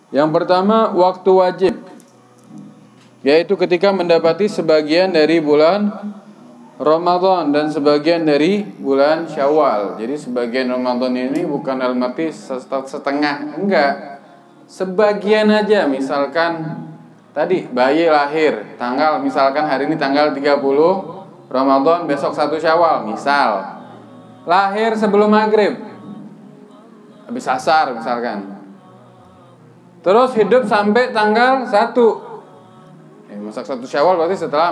Yang pertama, waktu wajib, yaitu ketika mendapati sebagian dari bulan Ramadan dan sebagian dari bulan Syawal. Jadi sebagian Ramadan ini bukan dalam arti setengah, enggak. Sebagian aja, misalkan tadi bayi lahir tanggal, misalkan hari ini tanggal 30 Ramadan, besok 1 Syawal, misal. Lahir sebelum maghrib, habis asar misalkan. Terus hidup sampai tanggal 1. Masak 1 Syawal berarti setelah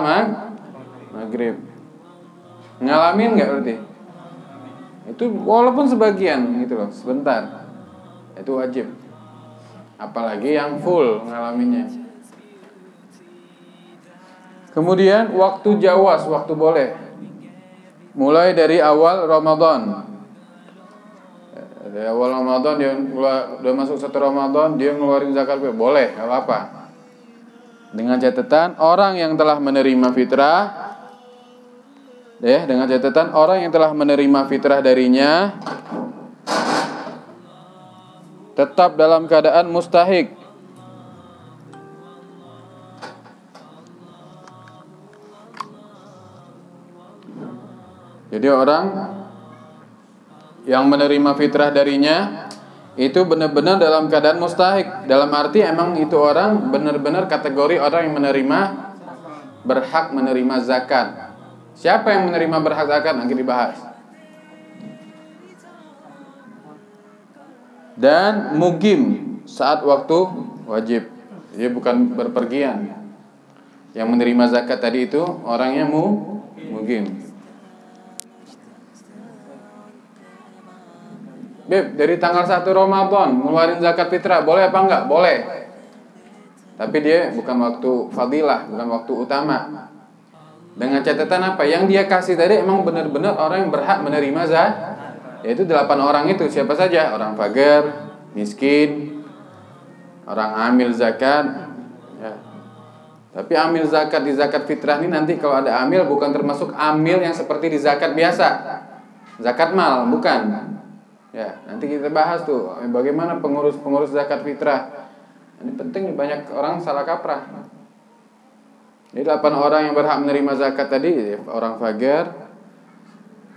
maghrib. Ngalamin nggak berarti? Itu walaupun sebagian gitu loh, sebentar. Itu wajib. Apalagi yang full ngalaminnya. Kemudian waktu jawas, waktu boleh. Mulai dari awal Ramadan. Dari awal Ramadan dia udah masuk 1 Ramadan, dia ngeluarin zakat, boleh, enggak apa-apa. Dengan catatan orang yang telah menerima fitrah, dengan catatan orang yang telah menerima fitrah darinya tetap dalam keadaan mustahik. Jadi orang yang menerima fitrah darinya itu benar-benar dalam keadaan mustahik. Dalam arti emang itu orang benar-benar kategori orang yang berhak menerima zakat. Siapa yang menerima berhak zakat nanti dibahas. Dan mukim saat waktu wajib. Jadi bukan berpergian. Yang menerima zakat tadi itu orangnya mukim. Beb, dari tanggal 1 Ramadan ngeluarin zakat fitrah, boleh apa enggak? Boleh. Tapi dia bukan waktu fadilah, bukan waktu utama. Dengan catatan apa? Yang dia kasih tadi emang benar-benar orang yang berhak menerima zakat. Yaitu 8 orang itu, siapa saja? Orang fakir, miskin, orang amil zakat. Ya. Tapi amil zakat di zakat fitrah ini nanti kalau ada amil bukan termasuk amil yang seperti di zakat biasa. Zakat mal, bukan. Ya, nanti kita bahas tuh bagaimana pengurus zakat fitrah. Ini penting, banyak orang salah kaprah. Jadi 8 orang yang berhak menerima zakat tadi, orang fakir,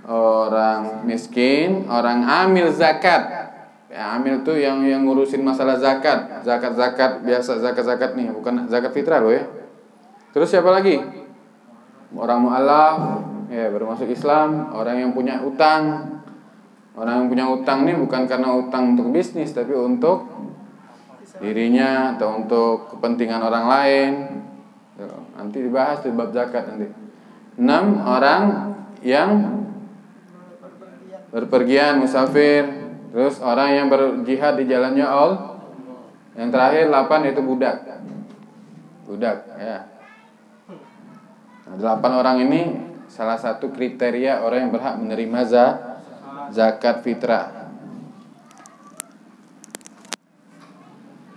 orang miskin, orang amil zakat. Ya, amil tuh yang ngurusin masalah zakat, zakat biasa, zakat nih, bukan zakat fitrah loh ya. Terus siapa lagi? Orang mu'alaf, ya baru masuk Islam, orang yang punya utang. Orang yang punya utang ini bukan karena utang untuk bisnis, tapi untuk dirinya atau untuk kepentingan orang lain. Nanti dibahas di bab zakat nanti. 6 orang yang berpergian, musafir. Terus orang yang berjihad di jalannya Allah. Yang terakhir 8 yaitu budak ya. Nah, 8 orang ini salah satu kriteria orang yang berhak menerima zakat fitrah.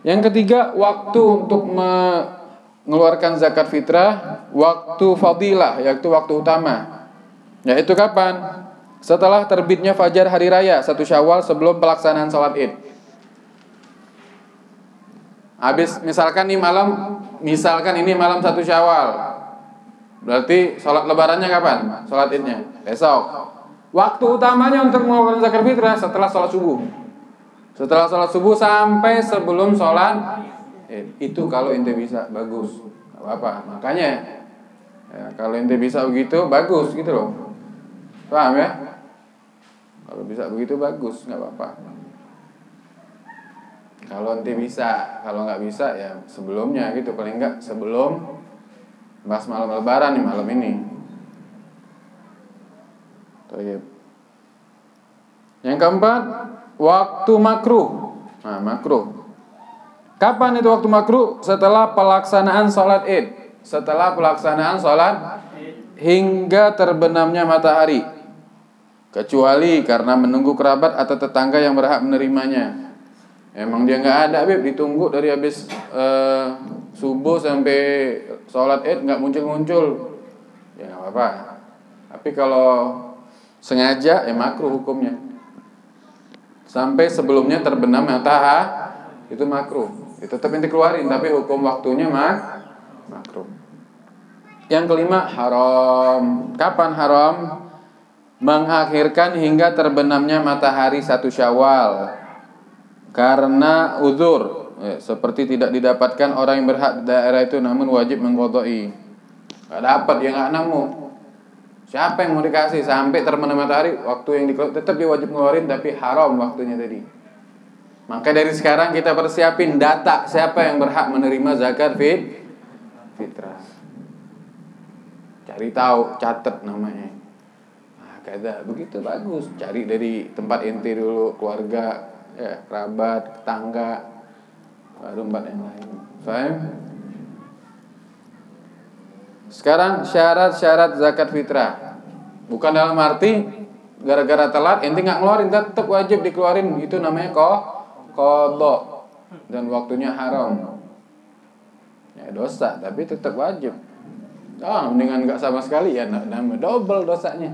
Yang ketiga, waktu untuk mengeluarkan zakat fitrah, waktu fadilah, yaitu waktu utama. Yaitu kapan? Setelah terbitnya fajar hari raya 1 Syawal sebelum pelaksanaan sholat Id. Habis misalkan ini malam 1 Syawal. Berarti sholat lebarannya kapan? Sholat Idnya besok. Waktu utamanya untuk mengeluarkan zakat fitrah setelah sholat subuh. Setelah sholat subuh sampai sebelum sholat itu kalau ente bisa, bagus, gak apa-apa. Makanya ya, kalau ente bisa begitu, bagus gitu loh. Paham ya? Kalau bisa begitu bagus, gak apa-apa. Kalau ente bisa, kalau gak bisa ya sebelumnya gitu. Paling enggak sebelum pas malam lebaran nih, malam ini. Yang keempat, waktu makruh. Nah, makruh. Kapan itu waktu makruh? Setelah pelaksanaan sholat Id. Setelah pelaksanaan sholat hingga terbenamnya matahari. Kecuali karena menunggu kerabat atau tetangga yang berhak menerimanya. Emang dia nggak ada, Beb, ditunggu dari habis subuh sampai sholat Id nggak muncul. Ya nggak apa-apa. Tapi kalau sengaja ya makruh hukumnya. Sampai sebelumnya terbenam matahari itu makruh Tetap ente keluarin, tapi hukum waktunya makruh. Yang kelima, haram. Kapan haram? Mengakhirkan hingga terbenamnya matahari 1 Syawal karena uzur, seperti tidak didapatkan orang yang berhak di daerah itu namun wajib mengqadai. Enggak dapat, ya enggak nemu. Siapa yang mau dikasih sampai terbenam matahari, waktu yang tetap dia wajib ngeluarin, tapi haram waktunya tadi. Maka dari sekarang kita persiapin data siapa yang berhak menerima zakat fitrah. Cari tahu, catat namanya. Kata begitu bagus, cari dari tempat inti dulu, keluarga, ya, kerabat, tetangga, baru tempat yang lain. Paham? Sekarang syarat-syarat zakat fitrah. Bukan dalam arti gara-gara telat ente nggak ngeluarin, tetap wajib dikeluarin. Itu namanya qadha dan waktunya haram. Ya dosa, tapi tetap wajib. Mendingan nggak sama sekali, ya nambah double dosanya.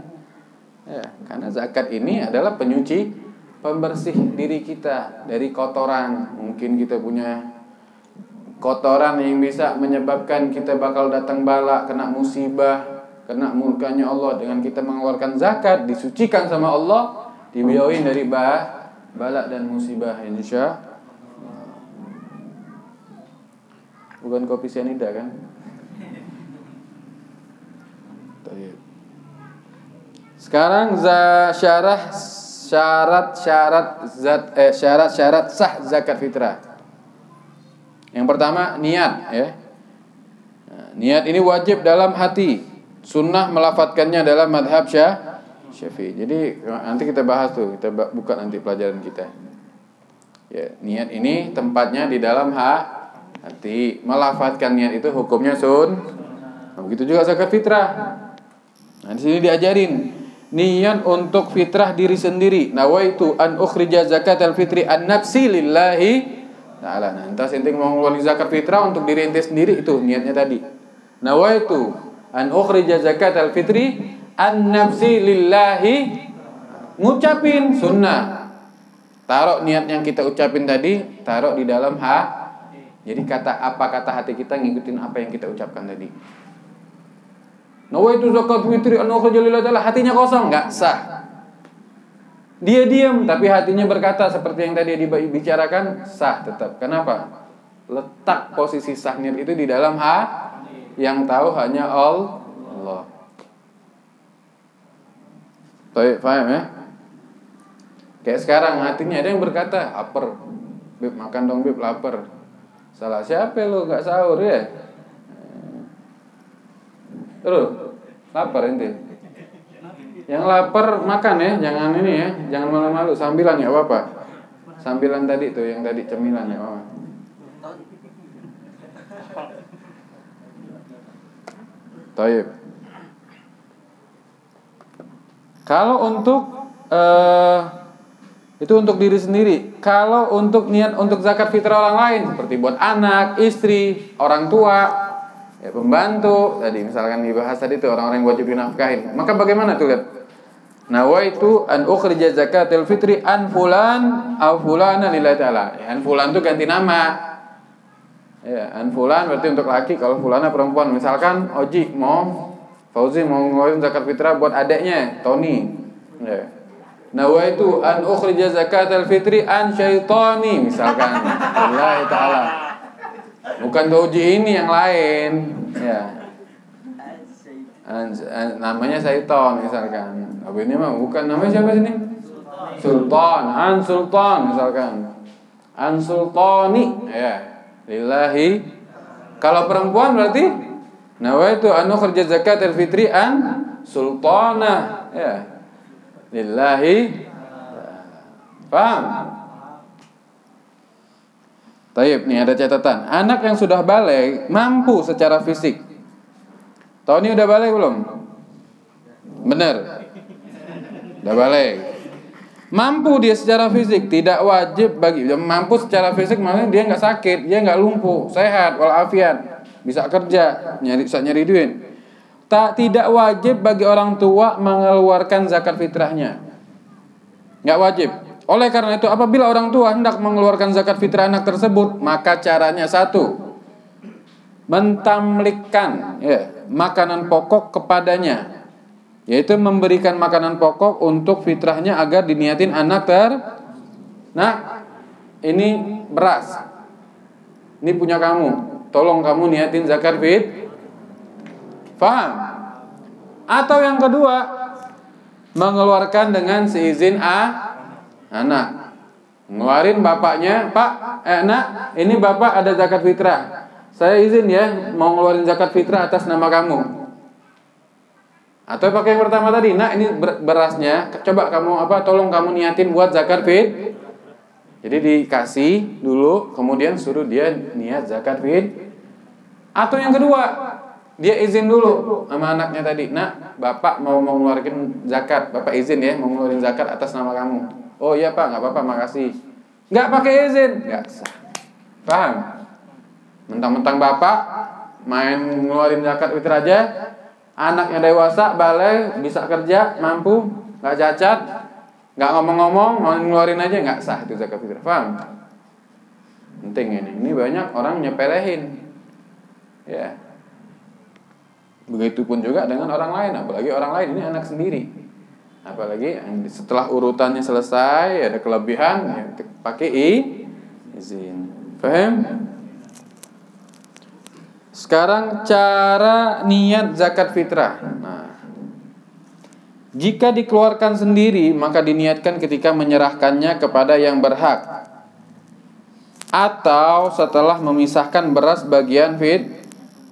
Ya, karena zakat ini adalah penyuci, pembersih diri kita dari kotoran. Mungkin kita punya kotoran yang bisa menyebabkan kita bakal datang bala, kena musibah, kena murkanya Allah. Dengan kita mengeluarkan zakat, disucikan sama Allah, dibioin dari bala dan musibah, insya Allah. Bukan kopi cyanida kan? Sekarang syarat-syarat sah zakat fitrah. Yang pertama, niat, ya. Niat ini wajib dalam hati. Sunnah melafadzkannya dalam madhab Syafi'i. Jadi nanti kita bahas tuh, kita buka nanti pelajaran kita. Ya, niat ini tempatnya di dalam hati. Melafadzkan niat itu hukumnya begitu juga zakat fitrah. Nah, di sini diajarin niat untuk fitrah diri sendiri. Nawaitu an ukhrija zakatal fitri an nafsi lillahi ta'ala. Nah, entas ente mau ngeluarin zakat fitrah untuk diri ente sendiri, itu niatnya tadi. Nawaitu an ukhrija zakatal fitri an nafsi lillahi, ngucapin sunnah. Taruh niat yang kita ucapin tadi, taruh di dalam Jadi kata hati kita ngikutin apa yang kita ucapkan tadi. Nawaitu zakat fitri an ukhrija lillahi ta'ala, hatinya kosong, enggak sah. Dia diam tapi hatinya berkata seperti yang tadi dibicarakan, sah tetap. Kenapa? Letak posisi sah niat itu di dalam yang tahu hanya Allah. Baik, paham ya? Kayak sekarang hatinya ada yang berkata, lapar. Beb, makan dong beb, lapar. Salah siapa lu enggak sahur ya? Terus lapar ente. Yang lapar makan ya, jangan ini ya, jangan malu-malu. Sambilan ya apa? Sambilan tadi tuh, yang tadi cemilan ya apa? Taib. Kalau untuk itu untuk diri sendiri. Kalau untuk niat untuk zakat fitrah orang lain, seperti buat anak, istri, orang tua, ya pembantu, tadi misalkan dibahas tadi itu orang-orang yang wajib dinafkahin. Maka bagaimana tuh lihat? Nawaitu an ukhrija zakatul fitri an fulan aw fulana lillahi ta'ala. Ya, an fulan itu ganti nama. Ya, an fulan berarti untuk laki, kalau fulana perempuan. Misalkan Fauzi mau ngeluarin zakat fitrah buat adeknya, Tony. Ya. Nawaitu an ukhrija zakatul fitri an syaitani, misalkan. Lillahi ta'ala. Bukan Fauzi ini, yang lain. Ya. Namanya Syaiton misalkan. Apa ini mah bukan namanya siapa sini? Sultan, An Sultan misalkan. An Sultani, ya. Lillahi. Kalau perempuan berarti nawaitu an ukhrija zakatul fitri an sultana, ya. Lillahi. Paham? Taib, nih ada catatan. Anak yang sudah balik mampu secara fisik. Tony udah balik belum? Bener. Udah balik. Mampu dia secara fisik, tidak wajib bagi. Mampu secara fisik maksudnya dia nggak sakit, dia nggak lumpuh, sehat walafiat, bisa kerja, bisa nyari duit. Tidak wajib bagi orang tua mengeluarkan zakat fitrahnya. Nggak wajib. Oleh karena itu, apabila orang tua hendak mengeluarkan zakat fitrah anak tersebut, maka caranya satu, mentamlikkan makanan pokok kepadanya, yaitu memberikan makanan pokok untuk fitrahnya agar diniatin anak nah, ini beras, ini punya kamu, tolong kamu niatin zakat faham? Atau yang kedua, mengeluarkan dengan seizin anak, ngeluarin bapaknya, Pak, nak, ini bapak ada zakat fitrah, saya izin ya mau ngeluarin zakat fitrah atas nama kamu. Atau pakai yang pertama tadi, nak, ini berasnya, coba kamu tolong kamu niatin buat zakat Jadi dikasih dulu, kemudian suruh dia niat zakat Atau yang kedua, dia izin dulu sama anaknya tadi, nak, bapak mau ngeluarin zakat, bapak izin ya mau ngeluarin zakat atas nama kamu. Oh iya pak, nggak apa-apa, makasih. Nggak pakai izin, nggak sah. Paham? Mentang-mentang bapak main ngeluarin zakat fitrah aja, anaknya dewasa, balai, bisa kerja, mampu, nggak cacat, nggak ngomong-ngomong, mau ngeluarin aja, nggak sah itu zakat fitrah. Paham? Penting ini. Ini banyak orang nyepelehin. Ya. Begitupun juga dengan orang lain, apalagi orang lain ini anak sendiri. Apalagi setelah urutannya selesai, ada kelebihan, ya, pakai izin. Paham? Sekarang cara niat zakat fitrah. Nah, jika dikeluarkan sendiri, maka diniatkan ketika menyerahkannya kepada yang berhak, atau setelah memisahkan beras bagian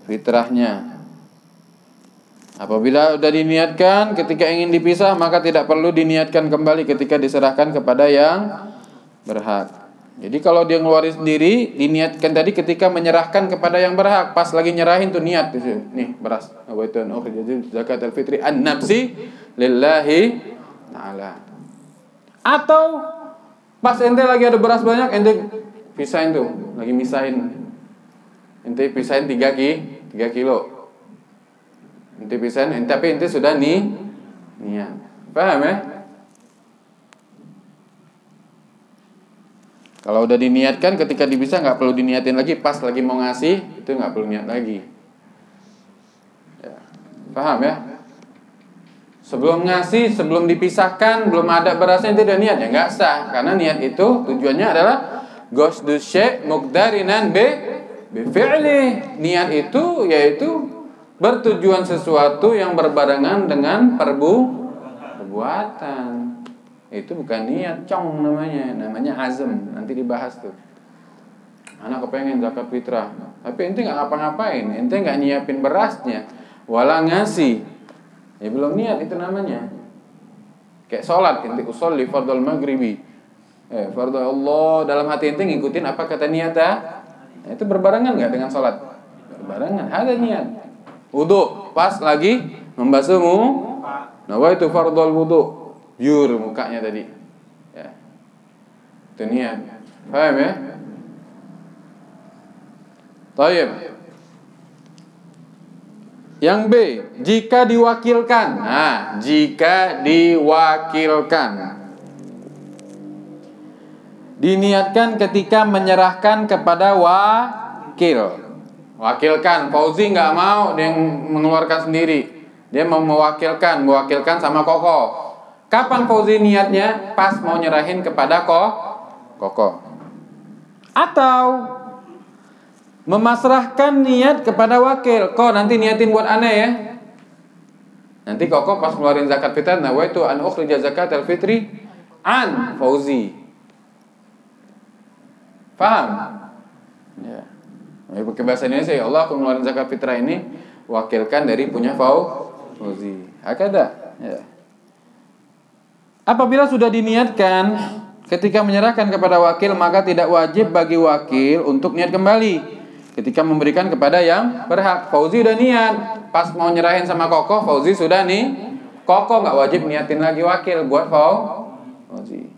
fitrahnya. Apabila sudah diniatkan ketika ingin dipisah, maka tidak perlu diniatkan kembali ketika diserahkan kepada yang berhak. Jadi kalau dia ngeluarin sendiri, diniatkan tadi ketika menyerahkan kepada yang berhak. Pas lagi nyerahin tuh niat tuh, nih beras, zakat al-fitri an-nafsi lillahi ta'ala. Atau pas ente lagi ada beras banyak, ente pisahin tuh, lagi misahin. Ente pisahin 3 kilo. Ente pisahin, tapi ente sudah niat. Paham ya? Kalau udah diniatkan, ketika dipisah nggak perlu diniatin lagi. Pas lagi mau ngasih, itu nggak perlu niat lagi. Ya. Paham ya? Sebelum ngasih, sebelum dipisahkan, belum ada berasnya, itu udah niat, ya nggak sah. Karena niat itu tujuannya adalah qasdu syai' muqdarinan bi fi'li. Niat itu yaitu bertujuan sesuatu yang berbarengan dengan perbuatan. Itu bukan niat, cong namanya azam. Nanti dibahas tuh. Anak kepengen zakat fitrah, tapi ente nggak ngapa-ngapain, ente nggak nyiapin berasnya, wala ngasih, ya belum niat, itu namanya. Kayak sholat, ente usolli fardhul maghribi, fardhu Allah, dalam hati ente ngikutin apa kata niat dah. Nah, itu berbarengan nggak dengan sholat? Berbarengan, ada niat. Wudu, pas lagi membasuhmu, nawaitu fardhul wudu, biur mukanya tadi, ya. Itu niat. Paham ya? Taib. Yang B, jika diwakilkan. Nah, jika diwakilkan, diniatkan ketika menyerahkan kepada wakil. Wakilkan, Fauzi nggak mau dia mengeluarkan sendiri, dia mau mewakilkan sama Koko. Kapan Fauzi niatnya? Pas mau nyerahin kepada Koko. Atau memasrahkan niat kepada wakil. Kok nanti niatin buat aneh ya. Nanti Koko pas ngeluarin zakat fitrah, nawaitu an ukhrija zakat al-fitri an Fauzi. Paham? Ya. Pakai bahasa Indonesia, ya Allah, aku ngeluarin zakat fitrah ini wakilkan dari punya Fauzi. Hakada. Ya. Apabila sudah diniatkan ketika menyerahkan kepada wakil, maka tidak wajib bagi wakil untuk niat kembali ketika memberikan kepada yang berhak. Fauzi udah niat, pas mau nyerahin sama Koko, Fauzi sudah nih, Koko nggak wajib niatin lagi wakil buat Fauzi.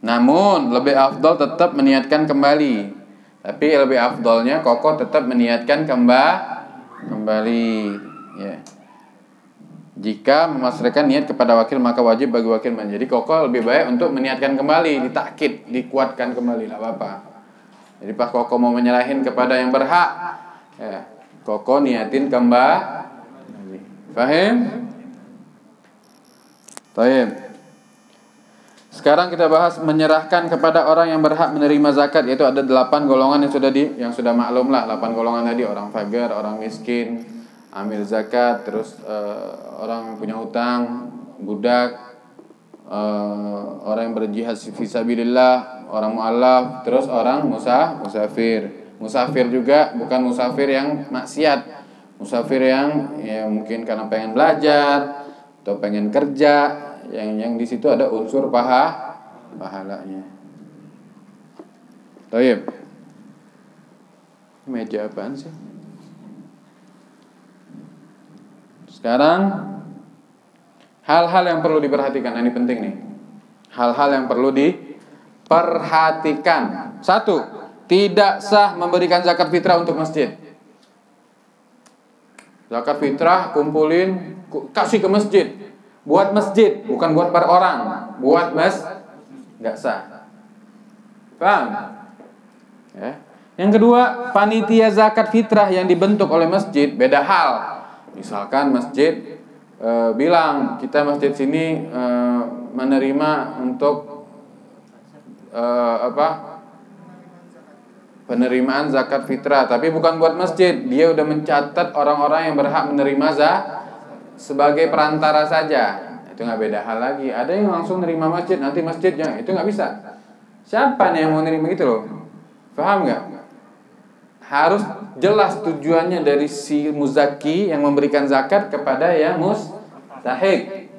Namun lebih afdol tetap meniatkan kembali. Tapi lebih afdolnya Koko tetap meniatkan kembali, ya. Jika memasrahkan niat kepada wakil maka wajib bagi wakil menjadi kokoh lebih baik untuk meniatkan kembali, ditakkid, dikuatkan kembali, tidak apa-apa. Jadi pas kokoh mau menyerahin kepada yang berhak, ya, kokoh niatin kembali. Fahim? Baik. Sekarang kita bahas menyerahkan kepada orang yang berhak menerima zakat, yaitu ada 8 golongan yang sudah maklum lah, 8 golongan tadi, orang fakir, orang miskin, amil zakat, terus orang yang punya utang, budak, orang yang berjihad fisabilillah, orang mu'allaf, terus orang musafir. Musafir juga bukan musafir yang maksiat, musafir yang ya mungkin karena pengen belajar atau pengen kerja, yang di situ ada unsur pahalanya. Baik. Meja apaan sih? Sekarang hal-hal yang perlu diperhatikan, ini penting nih. Hal-hal yang perlu diperhatikan. 1, tidak sah memberikan zakat fitrah untuk masjid. Zakat fitrah kumpulin, kasih ke masjid. Buat masjid, bukan buat per orang. Buat enggak sah. Paham? Ya. Yang kedua, panitia zakat fitrah yang dibentuk oleh masjid beda hal. Misalkan masjid bilang kita masjid sini menerima untuk penerimaan zakat fitrah, tapi bukan buat masjid. Dia udah mencatat orang-orang yang berhak menerima sebagai perantara saja. Itu nggak beda hal lagi. Ada yang langsung nerima masjid, nanti masjidnya itu nggak bisa. Siapa nih yang mau nerima gitu loh? Paham nggak? Harus jelas tujuannya dari si muzaki yang memberikan zakat kepada yang mustahik,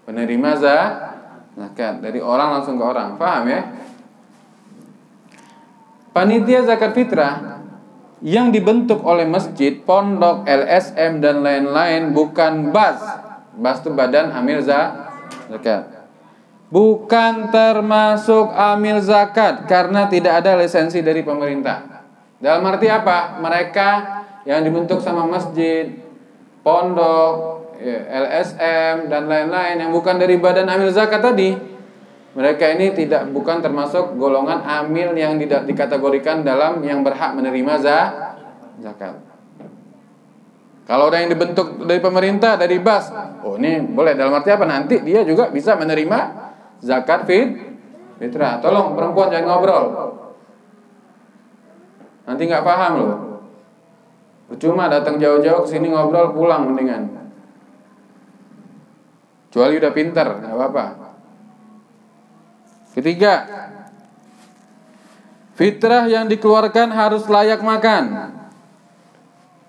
penerima zakat, dari orang langsung ke orang. Paham ya? Panitia zakat fitrah yang dibentuk oleh masjid, pondok, LSM dan lain-lain bukan BAS. BAS itu badan amil zakat. Bukan termasuk amil zakat karena tidak ada lisensi dari pemerintah. Dalam arti apa? Mereka yang dibentuk sama masjid, pondok, LSM dan lain-lain yang bukan dari badan amil zakat tadi, mereka ini bukan termasuk golongan amil yang tidak dikategorikan dalam yang berhak menerima zakat. Kalau ada yang dibentuk dari pemerintah, dari BAS, oh ini boleh. Dalam arti apa? Nanti dia juga bisa menerima zakat fitrah. Tolong perempuan jangan ngobrol. Nanti nggak paham loh. Percuma datang jauh-jauh ke sini ngobrol, pulang mendingan. Kecuali udah pintar, nggak apa-apa. Ketiga, fitrah yang dikeluarkan harus layak makan.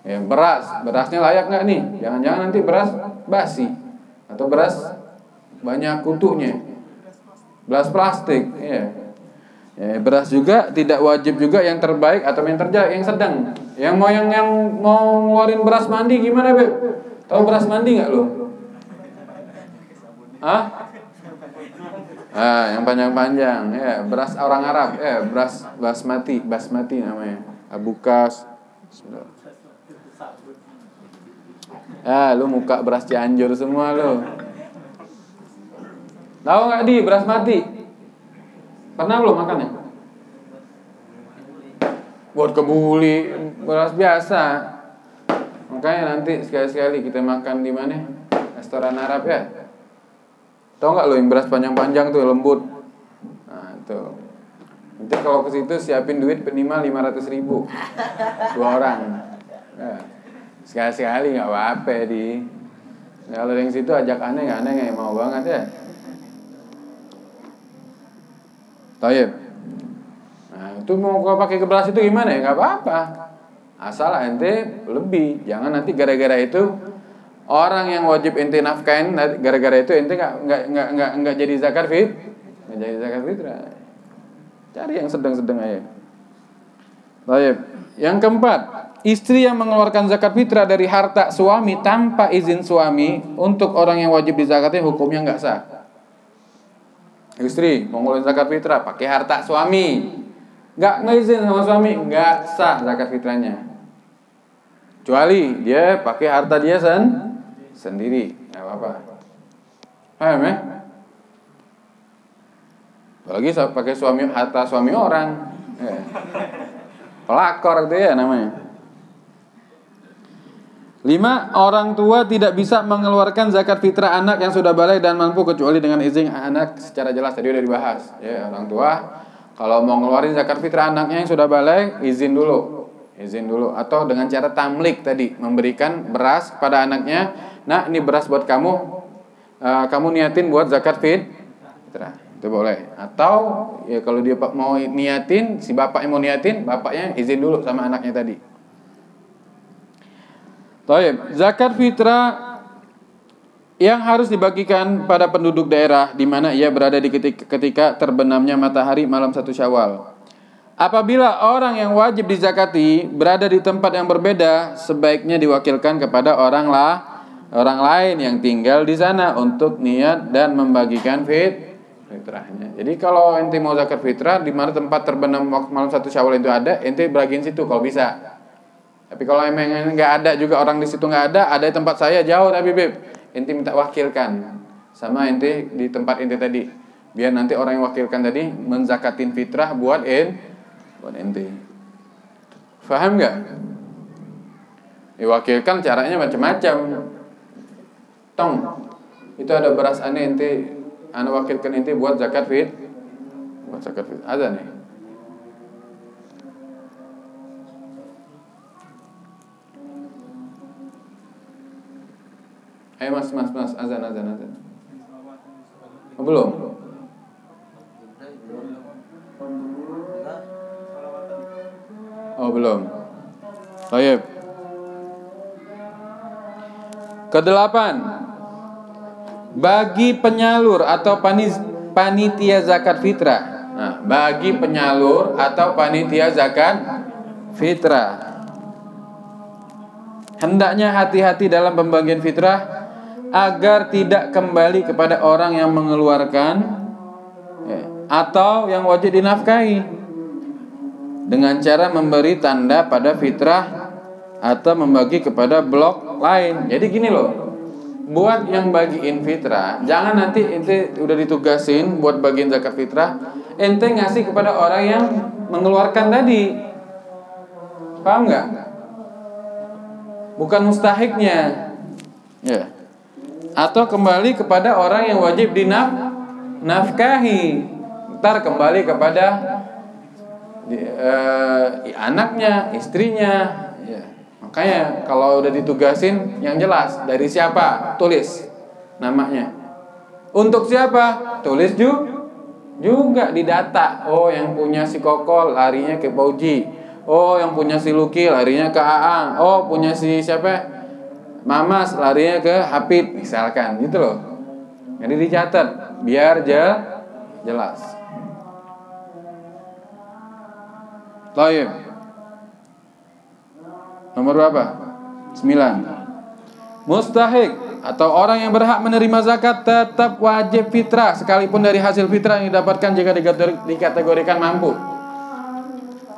Ya, berasnya layak nggak nih? Jangan-jangan nanti beras basi atau beras banyak kutunya, beras plastik. Ya. Ya, beras juga tidak wajib juga yang terbaik atau yang terbaik, yang sedang. Yang mau ngeluarin beras mandi gimana, Beb? Tahu beras mandi nggak lo? Yang panjang-panjang, ya, beras orang Arab, beras basmati namanya. Abukas. Lu muka beras Cianjur semua lo. Tahu nggak di beras mati? Pernah belum makannya? Buat kebuli, beras biasa. Makanya nanti sekali-sekali kita makan di mana? Restoran Arab ya. Tahu nggak lo yang beras panjang-panjang tuh lembut? Nah tuh. Nanti kalau ke situ siapin duit minimal 500.000 2 orang. Nah, sekali-sekali nggak apa-apa di. Kalau yang situ ajak aneh mau banget ya. Tayyib. Nah, itu mau pakai ke beras itu gimana ya? Nggak apa-apa. Asal ente lebih. Jangan nanti gara-gara itu orang yang wajib ente nafkain, gara-gara itu ente nggak jadi zakat nggak jadi zakat fitrah. Cari yang sedang-sedang aja. Tayyib. Yang keempat, istri yang mengeluarkan zakat fitrah dari harta suami tanpa izin suami untuk orang yang wajib dizakatnya hukumnya nggak sah. Istri mau ngeluarin zakat fitrah pakai harta suami, nggak ngizin sama suami, nggak sah zakat fitrahnya. Kecuali dia pakai harta dia sendiri, nggak apa-apa. Paham ya? Apalagi pakai harta suami orang, ya. Pelakor itu ya namanya. 5. Orang tua tidak bisa mengeluarkan zakat fitrah anak yang sudah balik dan mampu kecuali dengan izin anak secara jelas. Tadi udah dibahas. Ya, orang tua kalau mau ngeluarin zakat fitrah anaknya yang sudah balik, izin dulu. Atau dengan cara tamlik tadi, memberikan beras pada anaknya. Nah, ini beras buat kamu. Kamu niatin buat zakat fitrah. Itu boleh. Atau ya kalau dia mau niatin, si bapaknya mau niatin, bapaknya izin dulu sama anaknya tadi. Baik, zakat fitrah yang harus dibagikan pada penduduk daerah di mana ia berada di ketika terbenamnya matahari malam 1 Syawal. Apabila orang yang wajib dizakati berada di tempat yang berbeda, sebaiknya diwakilkan kepada orang lain yang tinggal di sana untuk niat dan membagikan fitrahnya. Jadi kalau ente mau zakat fitrah di mana tempat terbenam malam 1 Syawal itu ada, ente bagiin situ kalau bisa. Tapi kalau emang nggak ada juga orang di situ nggak ada tempat saya jauh tapi ente minta wakilkan sama ente di tempat ente tadi, biar nanti orang yang wakilkan tadi menzakatin fitrah buat ente. Faham nggak? Diwakilkan caranya macam-macam. Itu ada beras aneh ente, wakilkan ente buat zakat fitrah. Ada nih. Ayo mas, azan. Oh, belum? Oh, belum. Baik. Kedelapan, bagi penyalur atau panitia zakat fitrah. Nah, bagi penyalur atau panitia zakat fitrah, hendaknya hati-hati dalam pembagian fitrah agar tidak kembali kepada orang yang mengeluarkan atau yang wajib dinafkahi dengan cara memberi tanda pada fitrah atau membagi kepada blok lain. Jadi gini loh, buat yang bagiin fitrah, jangan nanti ente udah ditugasin buat bagiin zakat fitrah, ente ngasih kepada orang yang mengeluarkan tadi. Paham nggak? Bukan mustahiknya, ya. Atau kembali kepada orang yang wajib dinafkahi. Ntar kembali kepada anaknya, istrinya, ya. Makanya kalau udah ditugasin yang jelas dari siapa, tulis namanya. Untuk siapa, tulis juga didata. Oh, yang punya si Kokol larinya ke Pauji. Oh, yang punya si Luki larinya ke Aang. Oh, punya si siapa, Mamas larinya ke Hafid, misalkan gitu loh. Jadi dicatat biar jelas. Baik. Nomor berapa? 9. Mustahik atau orang yang berhak menerima zakat tetap wajib fitrah sekalipun dari hasil fitrah yang didapatkan jika dikategorikan mampu.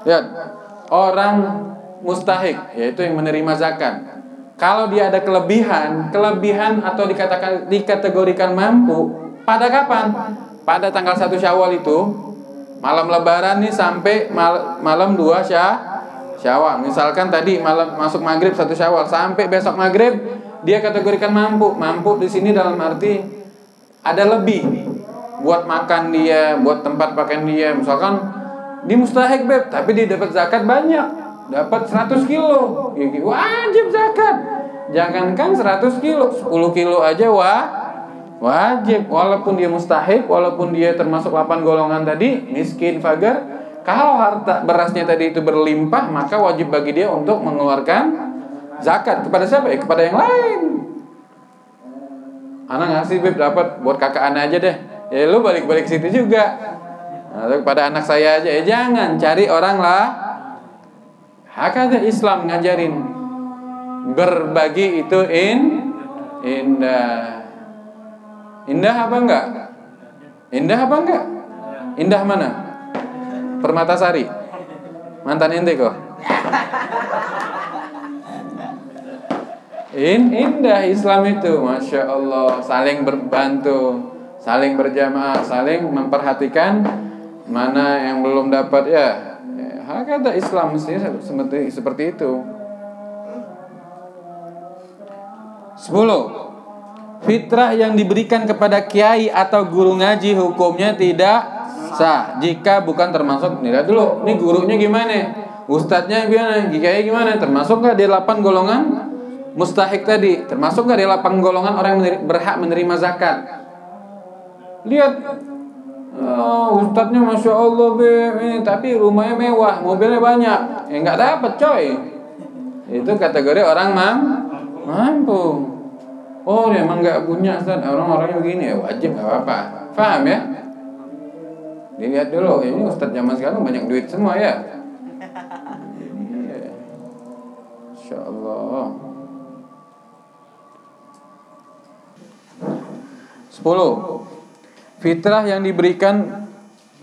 Lihat, orang mustahik yaitu yang menerima zakat. Kalau dia ada kelebihan atau dikategorikan mampu, pada kapan? Pada tanggal 1 Syawal itu, malam lebaran nih sampai malam 2 Syawal. Misalkan tadi malam masuk maghrib 1 Syawal sampai besok maghrib, dia kategorikan mampu. Mampu di sini dalam arti ada lebih buat makan dia, buat tempat pakaian dia. Misalkan di mustahik tapi dia dapat zakat banyak. Dapat 100 kilo, wajib zakat. Jangankan 100 kilo, 10 kilo aja wajib. Walaupun dia mustahik, walaupun dia termasuk 8 golongan tadi, miskin, fakir. Kalau harta berasnya tadi itu berlimpah, maka wajib bagi dia untuk mengeluarkan zakat. Kepada siapa? Kepada yang lain. Anak ngasih dapat buat kakak anak aja deh. Ya lu balik-balik situ juga. Nah, kepada anak saya aja. Ya jangan cari orang lah. Hakikatnya Islam ngajarin berbagi itu indah. Indah apa enggak? Indah apa enggak? Indah mana? Permatasari. Mantan ente kok. Indah Islam itu, masya Allah, saling berbantu, saling berjamaah, saling memperhatikan mana yang belum dapat ya. Hakata Islam mestinya seperti itu. 10. Fitrah yang diberikan kepada kiai atau guru ngaji hukumnya tidak sah jika bukan termasuk. Lihat dulu, ini gurunya gimana? Ustadznya gimana? Kiai gimana? Termasuk nggak di 8 golongan mustahik tadi? Termasuk nggak di 8 golongan orang yang berhak menerima zakat? Lihat, ustadznya masya Allah tapi rumahnya mewah, mobilnya banyak, nggak dapat coy. Itu kategori orang mampu. Oh, dia emang nggak punya, Ustaz. Orang-orangnya begini ya, wajib nggak apa-apa. Paham ya? Dilihat dulu, ini Ustaz zaman sekarang banyak duit semua ya. Insya Allah. 10. Fitrah yang diberikan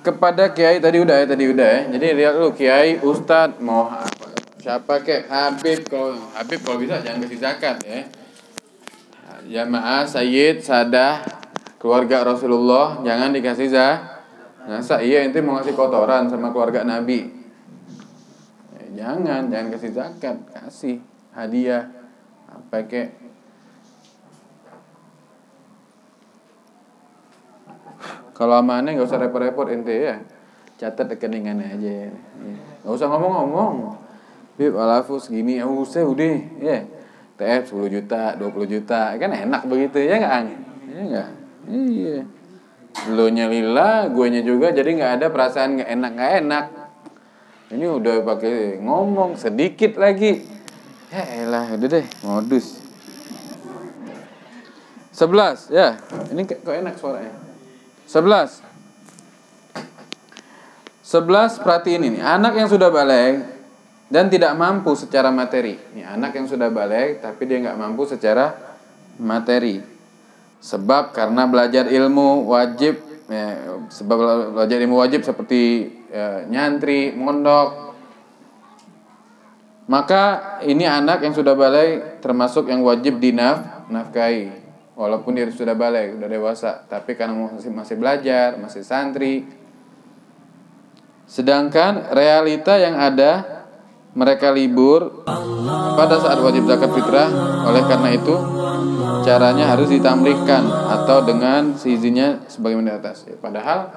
kepada kiai tadi udah ya. Jadi lihat dulu kiai, Ustaz, mau siapa kek, Habib kalau bisa jangan kasih zakat ya. Jamaah, Sayyid, Sadah, keluarga Rasulullah jangan dikasih zakat. Iya ente mau ngasih kotoran sama keluarga Nabi. Jangan kasih zakat, kasih hadiah apa kek. Kalau amannya nggak usah repot-repot ente ya. Catat rekeningannya aja. Nggak usah ngomong-ngomong. Bib alafu segini, udah ya. TF 10 juta, 20 juta, kan enak begitu ya nggak Ang? Iya nggak? Iya. Elunya lila, guenya juga, jadi nggak ada perasaan nggak enak. Ini udah pakai ngomong sedikit lagi. Ya elah, udah deh, modus. 11 ya, ini kok enak suaranya. 11 perhatiin ini, anak yang sudah balik dan tidak mampu secara materi. Ini anak yang sudah balik tapi dia nggak mampu secara materi. Sebab karena belajar ilmu wajib, sebab belajar ilmu wajib seperti nyantri, mondok. Maka ini anak yang sudah balik termasuk yang wajib dinafkahi. Walaupun dia sudah balik, sudah dewasa, tapi karena masih belajar, masih santri. Sedangkan realita yang ada, mereka libur pada saat wajib zakat fitrah. Oleh karena itu caranya harus ditamlihkan atau dengan seizinnya sebagaimana di atas. Padahal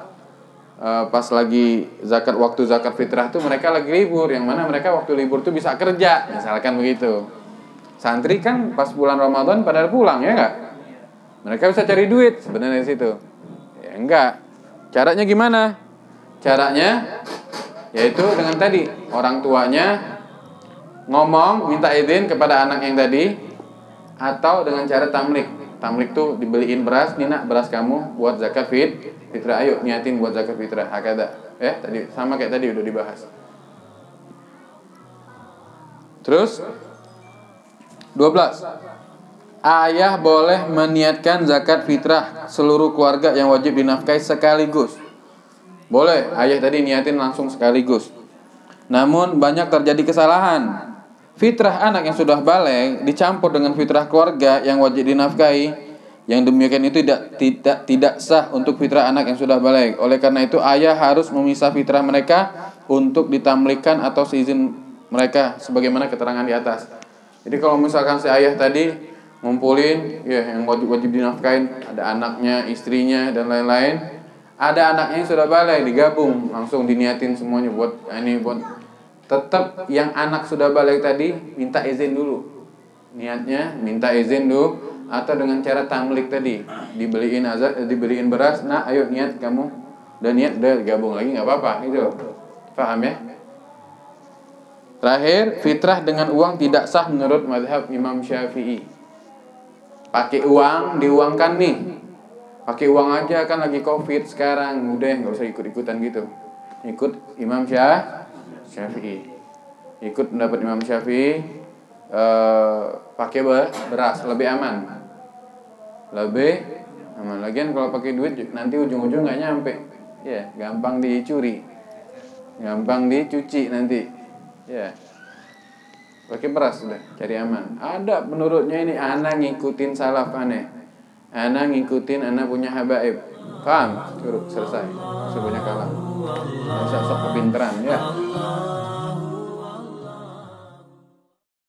pas lagi waktu zakat fitrah tuh mereka lagi libur, yang mana mereka waktu libur tuh bisa kerja, misalkan begitu. Santri kan pas bulan Ramadan pada pulang ya enggak? Mereka bisa cari duit sebenarnya di situ. Ya enggak. Caranya gimana? Caranya yaitu dengan tadi, orang tuanya ngomong minta izin kepada anak yang tadi, atau dengan cara tamlik. Tamlik tuh dibeliin beras, nih nak, beras kamu buat zakat fitrah, ayo niatin buat zakat fitrah. Hakada. Tadi sama kayak tadi udah dibahas. Terus 12. Ayah boleh meniatkan zakat fitrah seluruh keluarga yang wajib dinafkahi sekaligus. Boleh, ayah tadi niatin langsung sekaligus. Namun banyak terjadi kesalahan. Fitrah anak yang sudah balik dicampur dengan fitrah keluarga yang wajib dinafkahi. Yang demikian itu tidak sah untuk fitrah anak yang sudah balik. Oleh karena itu ayah harus memisah fitrah mereka untuk ditamlikan atau seizin mereka sebagaimana keterangan di atas. Jadi kalau misalkan si ayah tadi ngumpulin ya yang wajib dinafkahin, ada anaknya, istrinya dan lain-lain. Ada anaknya yang sudah balik, digabung, langsung diniatin semuanya buat tetap yang anak sudah balik tadi minta izin dulu. Niatnya minta izin dulu, atau dengan cara tamlik tadi, dibeliin beras, nah ayo niat kamu, udah niat udah gabung lagi nggak apa-apa, itu. Paham ya? Terakhir, fitrah dengan uang tidak sah menurut mazhab Imam Syafi'i. Pakai uang, diuangkan nih. Pakai uang aja kan lagi Covid sekarang, udah nggak usah ikut-ikutan gitu. Ikut Imam Syafi'i. Ikut pendapat Imam Syafi'i, pakai beras lebih aman. Lebih aman. Lagian kalau pakai duit nanti ujung-ujung nggak nyampe. Ya, gampang dicuri. Gampang dicuci nanti. Ya. pakai beras sudah, cari aman. Ada menurutnya ini anak ngikutin salaf aneh. Anak ngikutin anak punya habaib. Paham? Curug selesai. Semuanya kalah. Masa sok kepinteran ya.